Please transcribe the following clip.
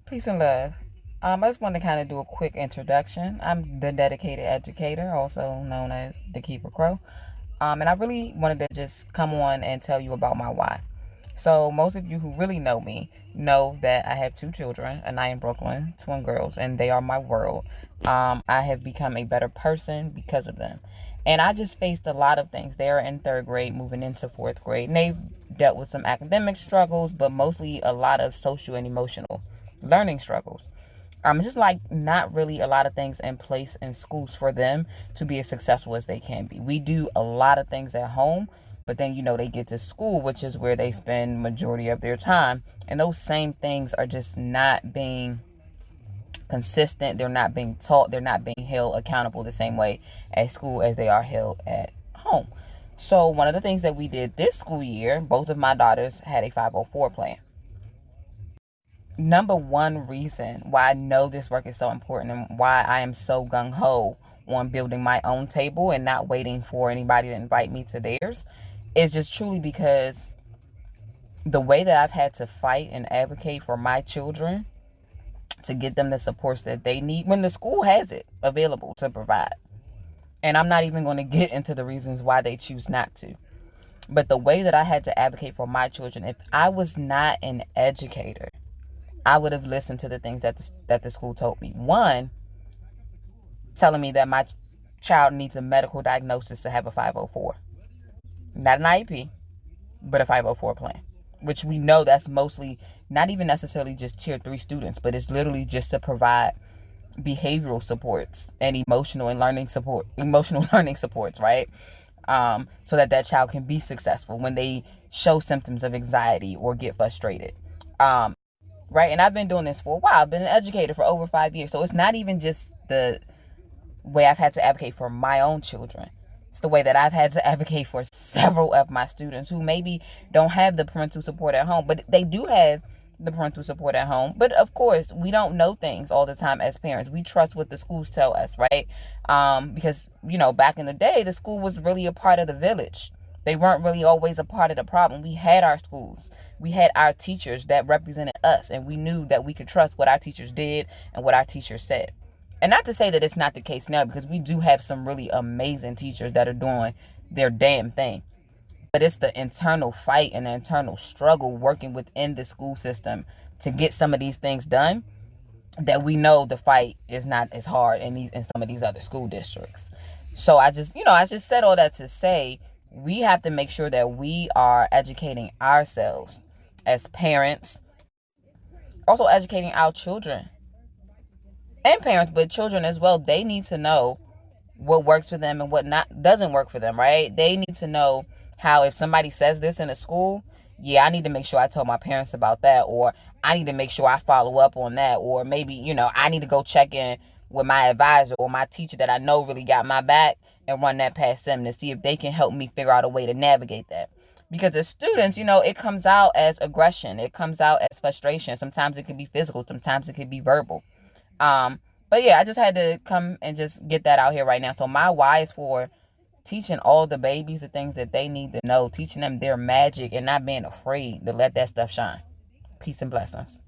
Peace and love. I just want to kind of do a quick introduction. I'm the Dedicated Educator, also known as the Keeper Crow. And I really wanted to just come on and tell you about my why. So most of you who really know me know that I have two children, a 9 in Brooklyn, twin girls, and they are my world. I have become a better person because of them. And I just faced a lot of things. They're in third grade, moving into fourth grade. And they've dealt with some academic struggles, but mostly a lot of social and emotional learning struggles. It's just like not really a lot of things in place in schools for them to be as successful as they can be. We do a lot of things at home, but then they get to school, which is where they spend majority of their time, and those same things are just not being consistent. They're not being taught. They're not being held accountable the same way at school as they are held at home. So one of the things that we did this school year, both of my daughters had a 504 plan. Number one reason why I know this work is so important and why I am so gung-ho on building my own table and not waiting for anybody to invite me to theirs is just truly because the way that I've had to fight and advocate for my children to get them the supports that they need when the school has it available to provide. And I'm not even going to get into the reasons why they choose not to. But the way that I had to advocate for my children, if I was not an educator, I would have listened to the things that the school told me. One, telling me that my child needs a medical diagnosis to have a 504. Not an IEP, but a 504 plan. Which we know that's mostly not even necessarily just tier 3 students, but it's literally just to provide behavioral supports and emotional learning supports, right? So that child can be successful when they show symptoms of anxiety or get frustrated. Right? And I've been doing this for a while. I've been an educator for over 5 years. So it's not even just the way I've had to advocate for my own children. It's the way that I've had to advocate for several of my students who maybe don't have the parental support at home, but they do have the parental support at home. But of course, we don't know things all the time as parents. We trust what the schools tell us, right? Because, back in the day, the school was really a part of the village. They weren't really always a part of the problem. We had our schools. We had our teachers that represented us, and we knew that we could trust what our teachers did and what our teachers said. And not to say that it's not the case now, because we do have some really amazing teachers that are doing their damn thing. But it's the internal fight and the internal struggle working within the school system to get some of these things done that we know the fight is not as hard in some of these other school districts. So I just said all that to say we have to make sure that we are educating ourselves as parents, also educating our children and parents, but children as well. They need to know what works for them and what not doesn't work for them, right? They need to know how if somebody says this in a school, yeah, I need to make sure I tell my parents about that, or I need to make sure I follow up on that, or maybe, I need to go check in with my advisor or my teacher that I know really got my back and run that past them to see if they can help me figure out a way to navigate that. Because as students, it comes out as aggression. It comes out as frustration. Sometimes it can be physical. Sometimes it can be verbal. But yeah, I just had to come and just get that out here right now. So my why is for teaching all the babies the things that they need to know, teaching them their magic and not being afraid to let that stuff shine. Peace and blessings.